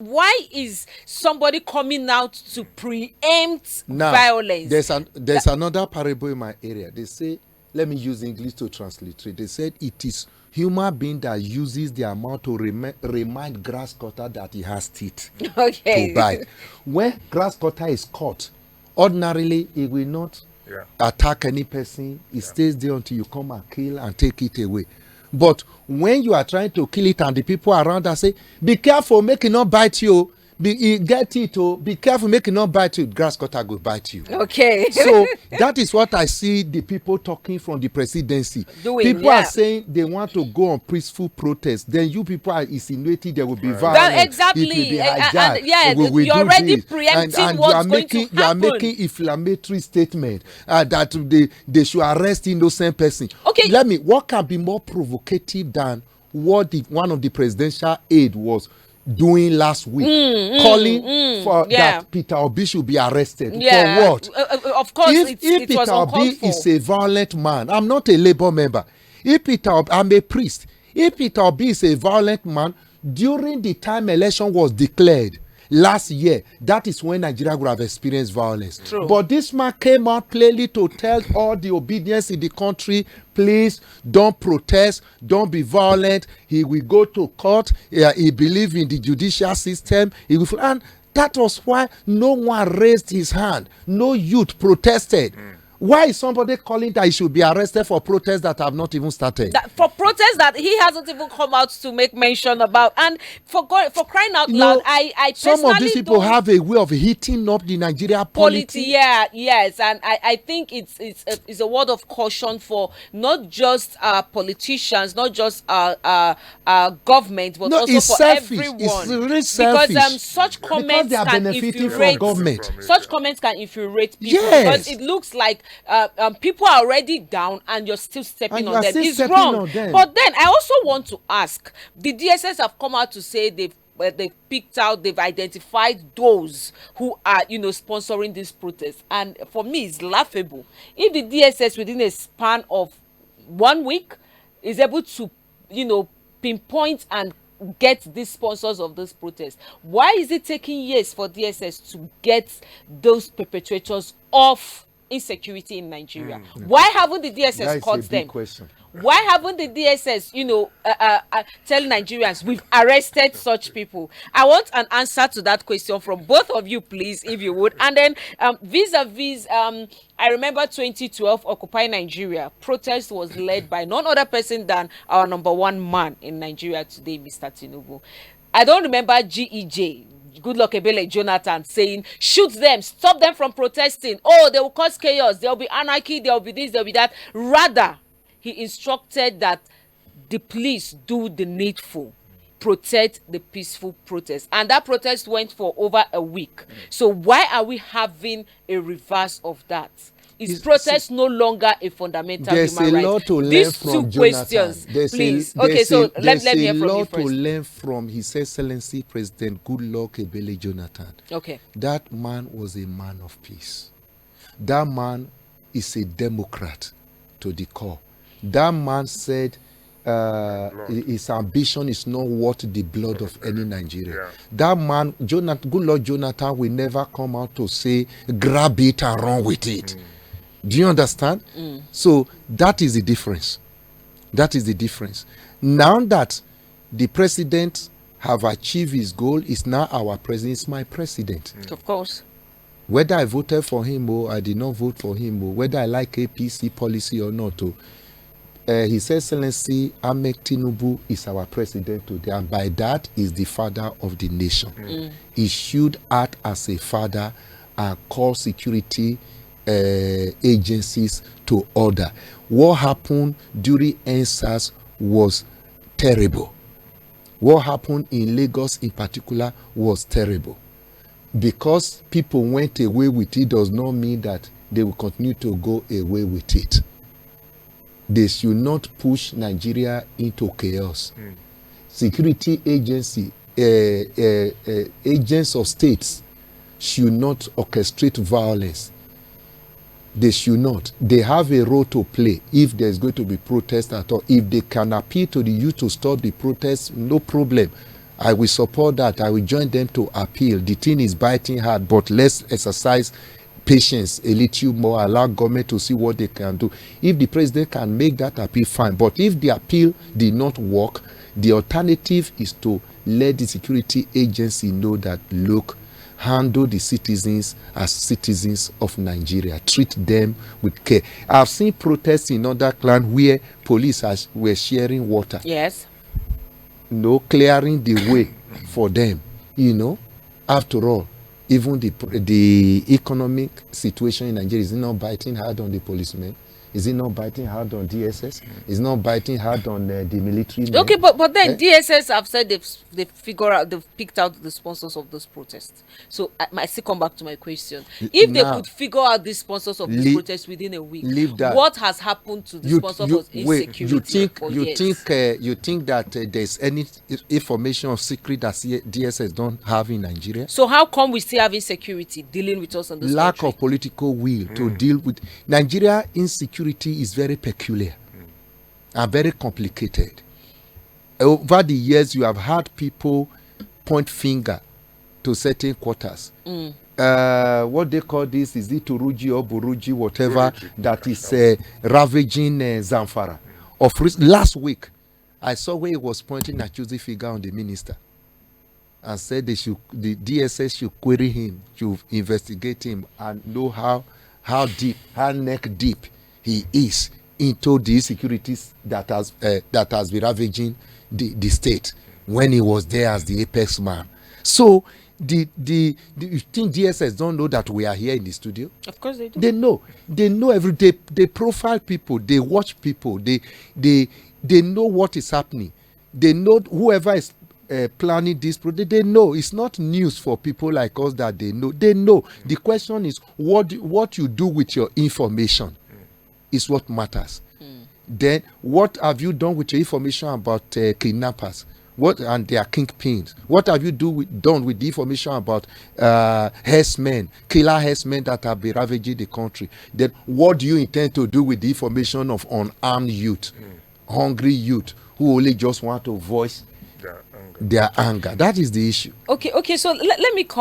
Why is somebody coming out to preempt violence? There's another parable in my area. They say, let me use English to translate it. They said it is human being that uses their mouth to remind grass cutter that he has teeth to bite. When grass cutter is caught, ordinarily it will not attack any person. It stays there until you come and kill and take it away. But when you are trying to kill it and the people around us say, be careful, make it not bite you. Get it, oh, be careful, make it not bite you. Grass cutter will bite you. Okay. So that is what I see the people talking from the presidency. People are saying they want to go on peaceful protest. Then you people are insinuating there will be violence. Exactly. You're already preempting what's going to happen. You are making inflammatory statement that they should arrest innocent person. Okay. What can be more provocative than what one of the presidential aide was doing last week, calling for that Peter Obi should be arrested. For what? Of course, if Peter Obi is a violent man, I'm not a Labour member. If Peter Obi, I'm a priest. If Peter Obi is a violent man, during the time election was declared last year, that is when Nigeria would have experienced violence. True. But this man came out clearly to tell all the obedience in the country, please don't protest, don't be violent. He will go to court. He believes in the judicial system. And that was why no one raised his hand. No youth protested. Why is somebody calling that he should be arrested for protests that have not even started? For protests that he hasn't even come out to make mention about. And for crying out loud, I personally some of these people have a way of heating up the Nigeria polity. Yes, and I think it's a word of caution for not just politicians, not just government, but also for everyone. It's really selfish. Because such comments can infuriate government. Such comments can infuriate people. Yes. Because it looks like people are already down and you're still stepping on them. It's wrong. But then I also want to ask, the DSS have come out to say they've picked out, they've identified those who are, sponsoring this protest. And for me, it's laughable. If the DSS within a span of 1 week is able to, pinpoint and get these sponsors of this protest, why is it taking years for DSS to get those perpetrators off insecurity in Nigeria? Why haven't the DSS caught them? Question. Why haven't the DSS, tell Nigerians we've arrested such people? I want an answer to that question from both of you, please, if you would. And then vis-a-vis, I remember 2012 Occupy Nigeria protest was led by none other person than our number one man in Nigeria today, Mr. Tinubu. I don't remember GEJ, Goodluck Ebele Jonathan, saying shoot them, stop them from protesting. Oh, they will cause chaos, there will be anarchy, there will be this, there will be that. Rather, he instructed that the police do the needful, protect the peaceful protest. And that protest went for over a week. So why are we having a reverse of that? Is protest no longer a fundamental human right? There's a lot to learn These from two questions, please. Okay, so let me hear from you first. There's a lot to learn from His Excellency President Goodluck Ebele Jonathan. Okay. That man was a man of peace. That man is a Democrat to the core. That man said his ambition is not worth the blood of any Nigerian. Yeah. That man, Goodluck Jonathan, will never come out to say, grab it and run with it. Do you understand? So that is the difference. That is the difference. Now that the president have achieved his goal, is now our president, is my president. Of course. Whether I voted for him or I did not vote for him, or whether I like APC policy or not, His Excellency Ahmed Tinubu is our president today, and by that is the father of the nation. He should act as a father and call security agencies to order. What happened during EndSARS was terrible. What happened in Lagos in particular was terrible. Because people went away with it does not mean that they will continue to go away with it. They should not push Nigeria into chaos. Security agency, agents of states should not orchestrate violence. They should not. They have a role to play if there's going to be protest at all. If they can appeal to the youth to stop the protest, no problem. I will support that. I will join them to appeal. The thing is biting hard, but let's exercise patience a little more, allow government to see what they can do. If the president can make that appeal, fine. But if the appeal did not work, the alternative is to let the security agency know that, look, handle the citizens as citizens of Nigeria. Treat them with care. I've seen protests in other clans where police were sharing water. Yes. Clearing the way for them. After all, even the economic situation in Nigeria is not biting hard on the policemen. Is it not biting hard on DSS? Is it not biting hard on the military men? Okay, but then DSS have said they've picked out the sponsors of those protests. So I still come back to my question. If they could figure out the sponsors of this protest within a week, what has happened to the sponsors of insecurity? You think that there's any information of secret that DSS don't have in Nigeria? So how come we still have insecurity dealing with us on this lack country? of political will to deal with Nigeria? Insecurity is very peculiar and very complicated. Over the years, you have had people point finger to certain quarters. What they call this, is it Turuji or Buruji, whatever, that is ravaging Zamfara. Last week, I saw where he was pointing accusing finger on the minister and said the DSS should query him, should investigate him, and know how neck deep he is into the insecurities that has been ravaging the state when he was there as the apex man. So you think DSS don't know that we are here in the studio? Of course they do. They know every day. They profile people, they watch people, they know what is happening. They know whoever is planning this project. They know. It's not news for people like us that they know. They know. The question is what you do with your information is what matters. Then what have you done with your information about kidnappers and their kingpins? What have you done with the information about herdsmen, killer herdsmen that have been ravaging the country? Then what do you intend to do with the information of unarmed youth, hungry youth who only just want to voice their anger? That is the issue. Okay, so let me come